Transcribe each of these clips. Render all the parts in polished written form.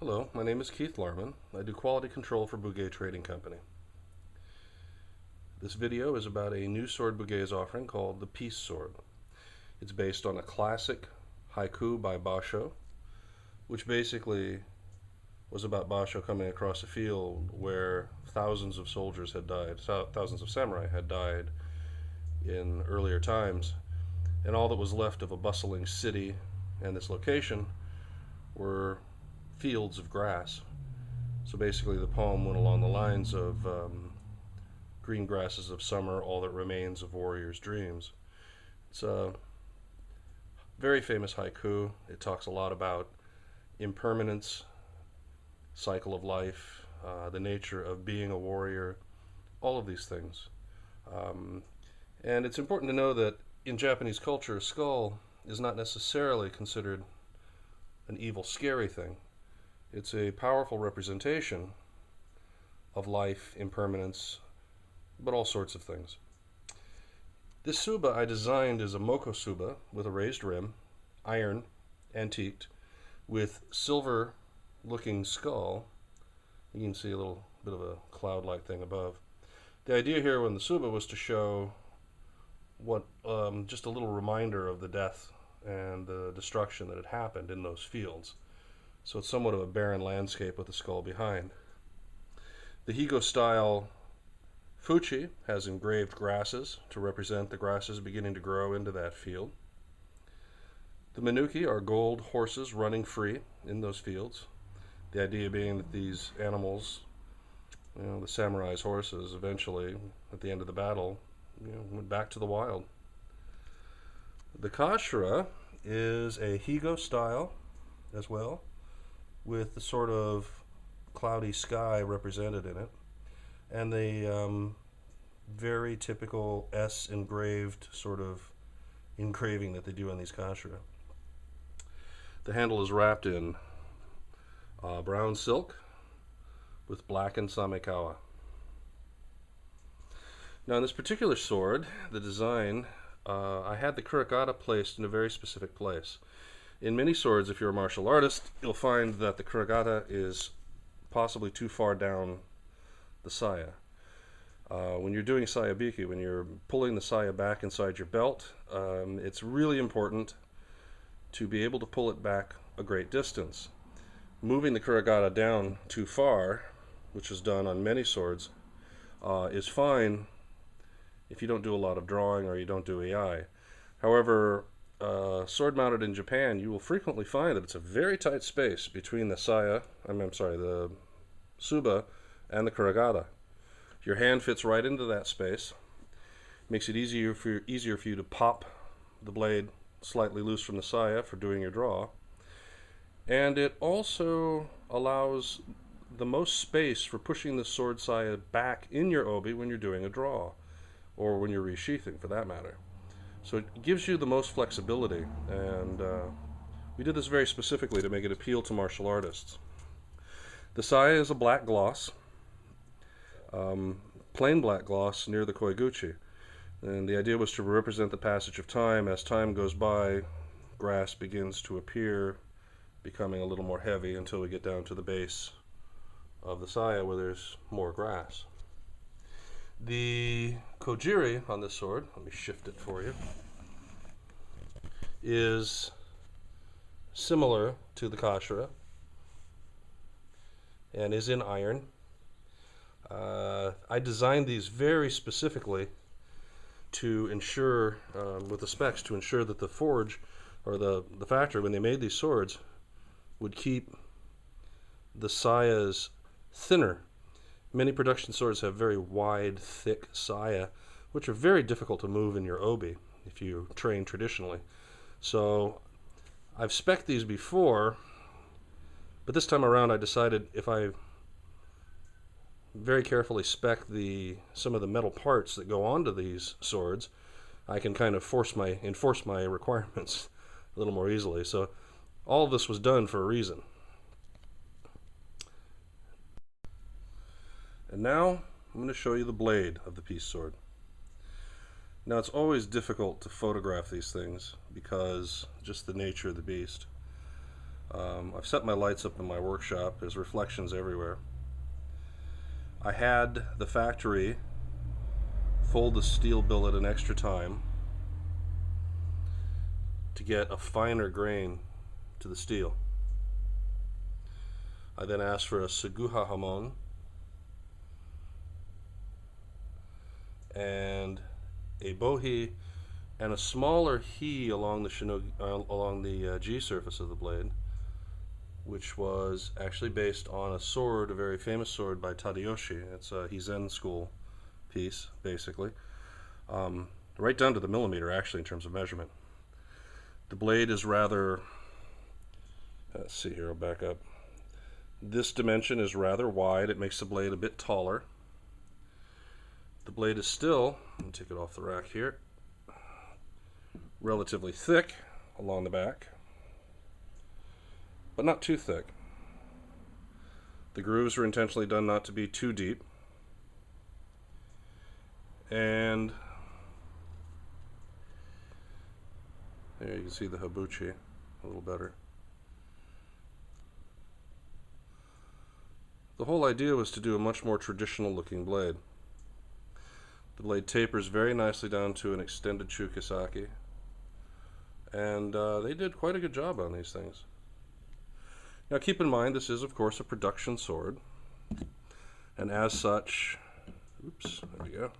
Hello, my name is Keith Larman. I do quality control for Bugei Trading Company. This video is about a new sword Bugei is offering called the Peace Sword. It's based on a classic haiku by Basho, which basically was about Basho coming across a field where thousands of soldiers had died, thousands of samurai had died in earlier times, and all that was left of a bustling city and this location were fields of grass. So basically the poem went along the lines of green grasses of summer, all that remains of warriors' dreams. It's a very famous haiku. It talks a lot about impermanence, cycle of life, the nature of being a warrior, all of these things. And it's important to know that in Japanese culture, a skull is not necessarily considered an evil, scary thing. It's a powerful representation of life, impermanence, but all sorts of things. This suba I designed is a moko suba with a raised rim, iron, antiqued, with silver looking skull. You can see a little bit of a cloud-like thing above. The idea here when the suba was to show what just a little reminder of the death and the destruction that had happened in those fields. So it's somewhat of a barren landscape with the skull behind. The Higo style fuchi has engraved grasses to represent the grasses beginning to grow into that field. The Menuki are gold horses running free in those fields. The idea being that these animals, the samurai's horses, eventually, at the end of the battle, went back to the wild. The Kashira is a Higo style as well, with the sort of cloudy sky represented in it, and the very typical S engraved sort of engraving that they do on these kashira. The handle is wrapped in brown silk with blackened samekawa. Now in this particular sword, the design, I had the kuragata placed in a very specific place. In many swords, if you're a martial artist, you'll find that the kuragata is possibly too far down the saya. When you're doing sayabiki, when you're pulling the saya back inside your belt, it's really important to be able to pull it back a great distance. Moving the kuragata down too far, which is done on many swords, is fine if you don't do a lot of drawing or you don't do AI. However, sword mounted in Japan, you will frequently find that it's a very tight space between the the suba and the kuragata. Your hand fits right into that space, makes it easier for you to pop the blade slightly loose from the saya for doing your draw, and it also allows the most space for pushing the sword saya back in your obi when you're doing a draw, or when you're resheathing for that matter. So it gives you the most flexibility, and we did this very specifically to make it appeal to martial artists. The saya is a black gloss, plain black gloss near the koiguchi, and the idea was to represent the passage of time. As time goes by, grass begins to appear, becoming a little more heavy until we get down to the base of the saya where there's more grass. The kojiri on this sword, let me shift it for you, is similar to the kashira and is in iron. I designed these very specifically to ensure, with the specs, to ensure that the forge or the factory, when they made these swords, would keep the sayas thinner. Many production swords have very wide, thick saya, which are very difficult to move in your obi if you train traditionally. So I've spec'd these before, but this time around I decided if I very carefully spec some of the metal parts that go onto these swords, I can kind of enforce my requirements a little more easily. So all of this was done for a reason. And now I'm going to show you the blade of the Peace Sword. Now it's always difficult to photograph these things because just the nature of the beast. I've set my lights up in my workshop. There's reflections everywhere. I had the factory fold the steel billet an extra time to get a finer grain to the steel. I then asked for a seguha hamon and a bohi and a smaller he along the G surface of the blade, which was actually based on a sword, a very famous sword by Tadayoshi. It's a Hizen school piece, basically. Right down to the millimeter, actually, in terms of measurement. The blade is rather, let's see here, I'll back up. This dimension is rather wide. It makes the blade a bit taller. The blade is still, let me take it off the rack here, relatively thick along the back, but not too thick. The grooves are intentionally done not to be too deep. And there you can see the habuchi a little better. The whole idea was to do a much more traditional looking blade. The blade tapers very nicely down to an extended chukisaki, and they did quite a good job on these things. Now keep in mind, this is of course a production sword, and as such, oops, there we go.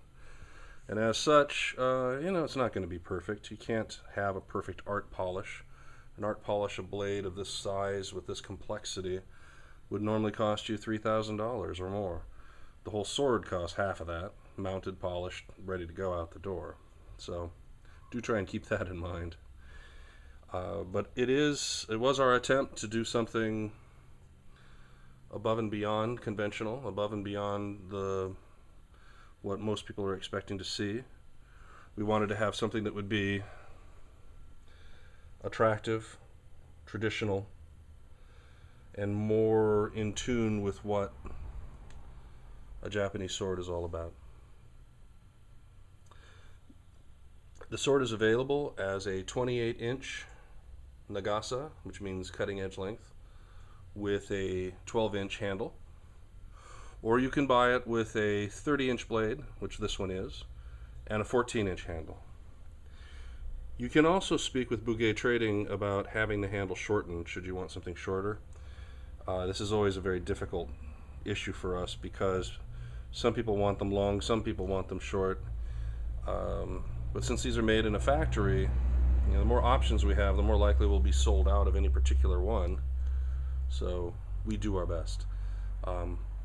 And as such, you know, it's not going to be perfect. You can't have a perfect art polish. An art polish a blade of this size with this complexity would normally cost you $3,000 or more. The whole sword costs half of that, mounted, polished, ready to go out the door. So do try and keep that in mind. But it was our attempt to do something above and beyond conventional, above and beyond what most people are expecting to see. We wanted to have something that would be attractive, traditional, and more in tune with what a Japanese sword is all about. The sword is available as a 28-inch nagasa, which means cutting edge length, with a 12-inch handle. Or you can buy it with a 30-inch blade, which this one is, and a 14-inch handle. You can also speak with Bugei Trading about having the handle shortened should you want something shorter. This is always a very difficult issue for us because some people want them long, some people want them short. But since these are made in a factory, you know, the more options we have, the more likely we'll be sold out of any particular one. So we do our best.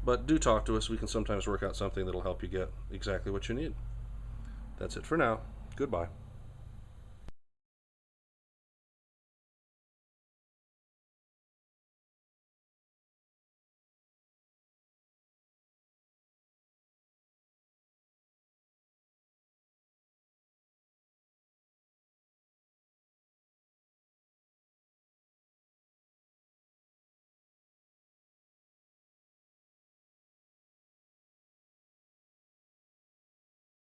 But do talk to us. We can sometimes work out something that'll help you get exactly what you need. That's it for now. Goodbye.